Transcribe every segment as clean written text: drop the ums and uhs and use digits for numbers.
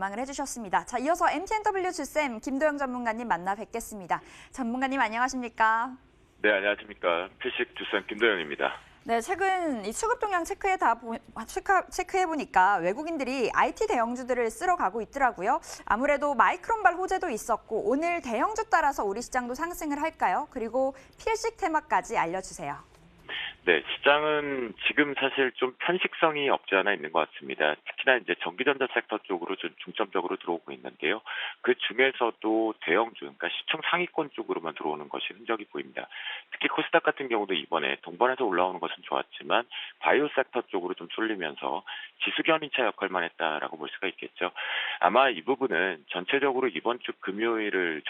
전망을 해주셨습니다. 자, 이어서 MTNW 주쌤 김도영 전문가님 만나 뵙겠습니다. 전문가님 안녕하십니까? 네, 안녕하십니까. 필식 주선 김도영입니다. 네, 최근 이 수급 동향 체크해 보니까 외국인들이 IT 대형주들을 쓸어 가고 있더라고요. 아무래도 마이크론발 호재도 있었고 오늘 대형주 따라서 우리 시장도 상승을 할까요? 그리고 필식 테마까지 알려주세요. 네, 시장은 지금 사실 좀 편식성이 없지 않아 있는 것 같습니다. 특히나 이제 전기전자 섹터 쪽으로 좀 중점적으로 들어오고 있는데요. 그 중에서도 대형주, 그러니까 시총 상위권 쪽으로만 들어오는 것이 흔적이 보입니다. 특히 코스닥 같은 경우도 이번에 동반해서 올라오는 것은 좋았지만 바이오 섹터 쪽으로 좀 쏠리면서 지수 견인차 역할만 했다라고 볼 수가 있겠죠. 아마 이 부분은 전체적으로 이번 주 금요일을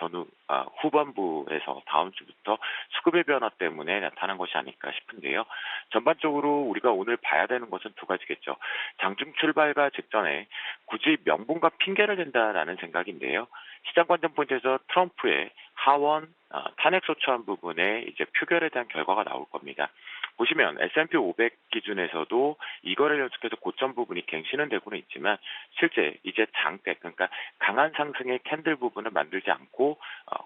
후반부에서 다음 주부터 수급의 변화 때문에 나타난 것이 아닐까 싶은데요. 전반적으로 우리가 오늘 봐야 되는 것은 두 가지겠죠. 장중 출발과 직전에 굳이 명분과 핑계를 댄다라는 생각인데요. 시장 관전 포인트에서 트럼프의 하원 탄핵 소추안 부분에 이제 표결에 대한 결과가 나올 겁니다. 보시면 S&P 500 기준에서도 이거를 연속해서 고점 부분이 갱신은 되고는 있지만 실제 이제 장대, 그러니까 강한 상승의 캔들 부분을 만들지 않고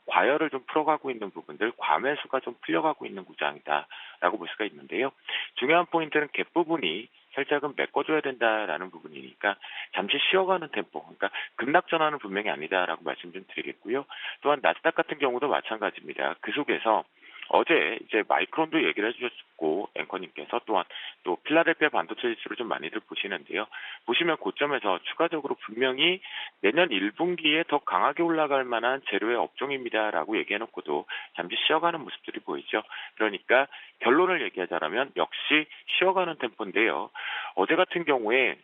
과열을 좀 풀어가고 있는 부분들, 과매수가 좀 풀려가고 있는 구장이다라고 볼 수가 있는데요. 중요한 포인트는 갭 부분이 살짝은 메꿔줘야 된다라는 부분이니까 잠시 쉬어가는 템포, 그러니까 급락 전환은 분명히 아니다라고 말씀 좀 드리겠고요. 또한 나스닥 같은 경우도 마찬가지입니다. 그 속에서 어제 이제 마이크론도 얘기를 해주셨고 앵커님께서 또한 또 필라델피아 반도체 지수를 좀 많이들 보시는데요. 보시면 고점에서 추가적으로 분명히 내년 1분기에 더 강하게 올라갈 만한 재료의 업종입니다라고 얘기해놓고도 잠시 쉬어가는 모습들이 보이죠. 그러니까 결론을 얘기하자면 역시 쉬어가는 템포인데요. 어제 같은 경우에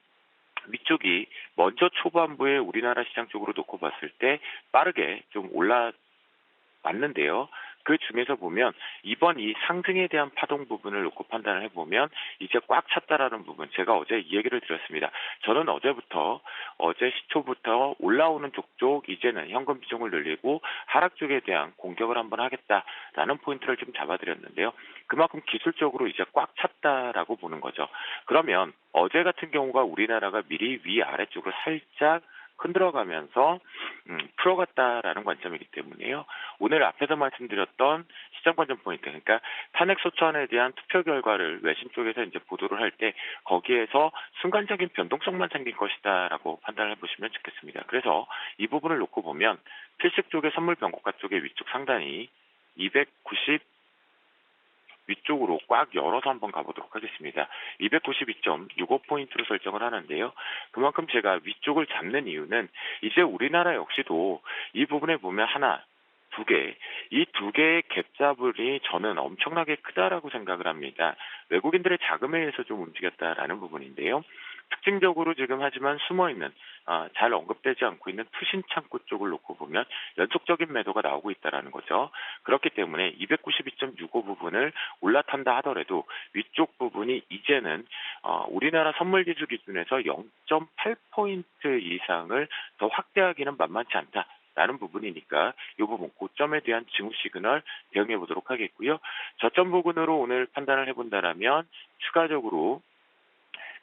위쪽이 먼저 초반부에 우리나라 시장 쪽으로 놓고 봤을 때 빠르게 좀 올라왔는데요. 그 중에서 보면 이번 이 상승에 대한 파동 부분을 놓고 판단을 해보면 이제 꽉 찼다라는 부분, 제가 어제 이 얘기를 드렸습니다. 저는 어제 시초부터 올라오는 쪽 이제는 현금 비중을 늘리고 하락 쪽에 대한 공격을 한번 하겠다라는 포인트를 좀 잡아드렸는데요. 그만큼 기술적으로 이제 꽉 찼다라고 보는 거죠. 그러면 어제 같은 경우가 우리나라가 미리 위아래쪽으로 살짝 흔들어가면서 풀어갔다라는 관점이기 때문에요. 오늘 앞에서 말씀드렸던 시장 관전 포인트, 그러니까 탄핵 소추안에 대한 투표 결과를 외신 쪽에서 이제 보도를 할 때 거기에서 순간적인 변동성만 생긴 것이다라고 판단을 해보시면 좋겠습니다. 그래서 이 부분을 놓고 보면 필식 쪽의 선물 변곡가 쪽의 위쪽 상단이 290 위쪽으로 꽉 열어서 한번 가보도록 하겠습니다. 292.65포인트로 설정을 하는데요. 그만큼 제가 위쪽을 잡는 이유는 이제 우리나라 역시도 이 부분에 보면 하나, 두 개, 이 두 개의 갭잡을이 저는 엄청나게 크다라고 생각을 합니다. 외국인들의 자금에 의해서 좀 움직였다라는 부분인데요. 특징적으로 지금 하지만 숨어있는 잘 언급되지 않고 있는 투신 창구 쪽을 놓고 보면 연속적인 매도가 나오고 있다는 거죠. 그렇기 때문에 292.65 부분을 올라탄다 하더라도 위쪽 부분이 이제는 우리나라 선물지수 기준에서 0.8포인트 이상을 더 확대하기는 만만치 않다. 라는 부분이니까 이 부분 고점에 대한 징후 시그널 대응해 보도록 하겠고요. 저점 부분으로 오늘 판단을 해본다라면 추가적으로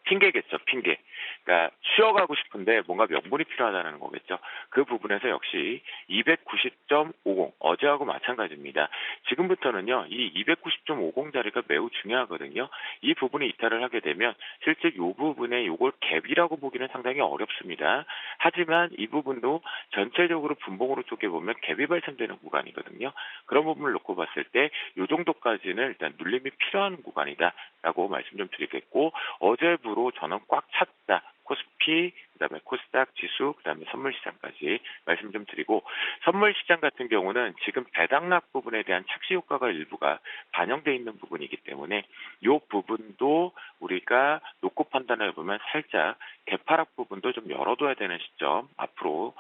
핑계겠죠, 핑계. 그러니까 쉬어가고 싶은데 뭔가 명분이 필요하다는 거겠죠. 그 부분에서 역시 290.50 어제하고 마찬가지입니다. 지금부터는요, 이 290.50 자리가 매우 중요하거든요. 이 부분이 이탈을 하게 되면 실제 이 부분에 이걸 갭이라고 보기는 상당히 어렵습니다. 하지만 이 부분도 전체적으로 분봉으로 쪼개보면 갭이 발생되는 구간이거든요. 그런 부분을 놓고 봤을 때 이 정도까지는 일단 눌림이 필요한 구간이다라고 말씀 좀 드리겠고, 어제부로 저는 꽉 찼다. 코스피, 그다음에 코스닥 지수, 그다음에 선물시장까지 말씀 좀 드리고, 선물시장 같은 경우는 지금 배당락 부분에 대한 착시 효과가 일부가 반영돼 있는 부분이기 때문에 이 부분도 우리가 놓고 판단을 해보면 살짝 개파락 부분도 좀 열어둬야 되는 시점, 앞으로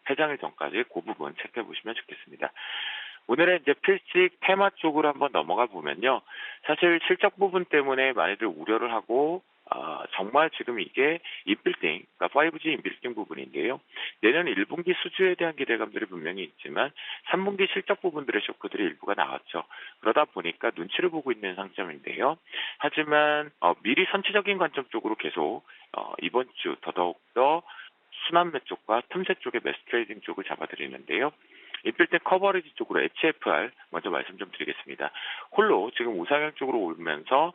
폐장일 전까지 그 부분 체크해 보시면 좋겠습니다. 오늘의 이제 필식 테마 쪽으로 한번 넘어가 보면요. 사실 실적 부분 때문에 많이들 우려를 하고 정말 지금 이게 인빌딩, 그러니까 5G 인빌딩 부분인데요. 내년 1분기 수주에 대한 기대감들이 분명히 있지만 3분기 실적 부분들의 쇼크들이 일부가 나왔죠. 그러다 보니까 눈치를 보고 있는 상점인데요. 하지만 미리 선취적인 관점 쪽으로 계속 이번 주 더더욱 더 순환매 쪽과 틈새 쪽의 매수 트레이딩 쪽을 잡아드리는데요. 인필딩 커버리지 쪽으로 HFR 먼저 말씀 좀 드리겠습니다. 홀로 지금 우상향 쪽으로 오면서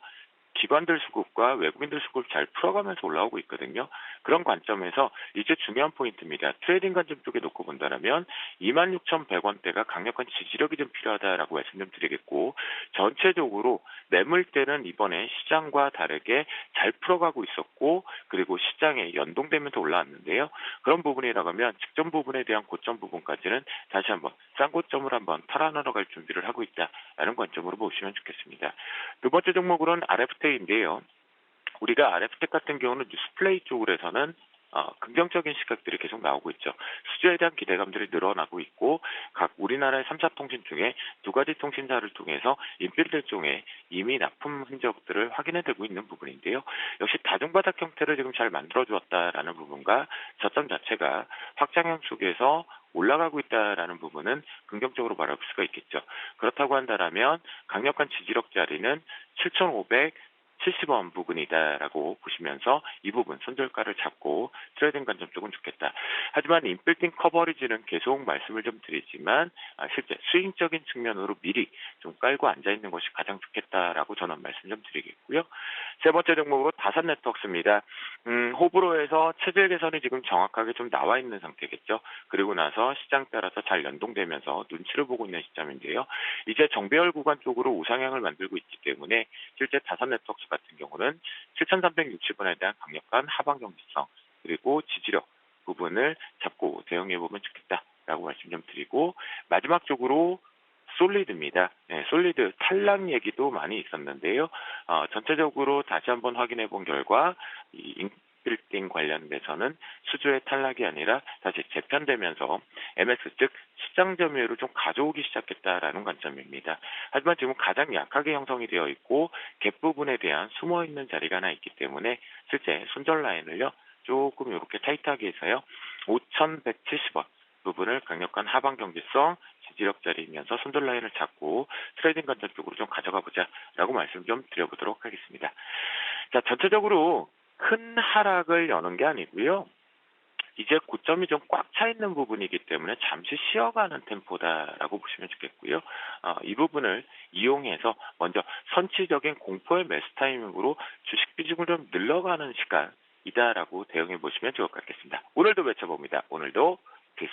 기관들 수급과 외국인들 수급을 잘 풀어가면서 올라오고 있거든요. 그런 관점에서 이제 중요한 포인트입니다. 트레이딩 관점 쪽에 놓고 본다면 26,100원대가 강력한 지지력이 좀 필요하다라고 말씀 좀 드리겠고, 전체적으로 매물대는 이번에 시장과 다르게 잘 풀어가고 있었고, 그리고 시장에 연동되면서 올라왔는데요. 그런 부분이라고 하면 직전 부분에 대한 고점 부분까지는 다시 한번 쌍고점을 한번 탈환하러 갈 준비를 하고 있다라는 관점으로 보시면 좋겠습니다. 두 번째 종목으로는 RFT인데요. 우리가 RFT 같은 경우는 뉴스플레이 쪽으로서는 긍정적인 시각들이 계속 나오고 있죠. 수주에 대한 기대감들이 늘어나고 있고, 각 우리나라의 3사 통신 중에 두 가지 통신사를 통해서 인필드 쪽에 이미 납품 흔적들을 확인해내고 있는 부분인데요. 역시 다중바닥 형태를 지금 잘 만들어주었다라는 부분과 저점 자체가 확장형 속에서 올라가고 있다라는 부분은 긍정적으로 말할 수가 있겠죠. 그렇다고 한다면 강력한 지지력 자리는 7,570원 부분이다라고 보시면서 이 부분 손절가를 잡고 트레이딩 관점 쪽은 좋겠다. 하지만 인필딩 커버리지는 계속 말씀을 좀 드리지만 실제 스윙적인 측면으로 미리 좀 깔고 앉아있는 것이 가장 좋겠다라고 저는 말씀 좀 드리겠고요. 세 번째 종목으로 다산 네트워크입니다. 호불호에서 체질 개선이 지금 정확하게 좀 나와 있는 상태겠죠. 그리고 나서 시장 따라서 잘 연동되면서 눈치를 보고 있는 시점인데요. 이제 정배열 구간 쪽으로 우상향을 만들고 있기 때문에 실제 다산 네트워크 같은 경우는 7,360원에 대한 강력한 하방 경직성 그리고 지지력 부분을 잡고 대응해 보면 좋겠다라고 말씀 좀 드리고, 마지막 쪽으로 솔리드입니다. 네, 솔리드 탈락 얘기도 많이 있었는데요. 전체적으로 다시 한번 확인해 본 결과 이 인필딩 관련돼서는 수주의 탈락이 아니라 다시 재편되면서 MX 즉 시장 점유율을 좀 가져오기 시작했다라는 관점입니다. 하지만 지금 가장 약하게 형성이 되어 있고 갭 부분에 대한 숨어 있는 자리가 하나 있기 때문에 실제 손절 라인을요 조금 이렇게 타이트하게 해서요 5,170원 부분을 강력한 하방 경직성 지지력 자리이면서 손절 라인을 잡고 트레이딩 관점 쪽으로 좀 가져가 보자라고 말씀 좀 드려보도록 하겠습니다. 자, 전체적으로 큰 하락을 여는 게 아니고요. 이제 고점이 좀 꽉 차 있는 부분이기 때문에 잠시 쉬어가는 템포다라고 보시면 좋겠고요. 이 부분을 이용해서 먼저 선취적인 공포의 매수 타이밍으로 주식 비중을 좀 늘려가는 시간이다라고 대응해 보시면 좋을 것 같겠습니다. 오늘도 외쳐봅니다. 오늘도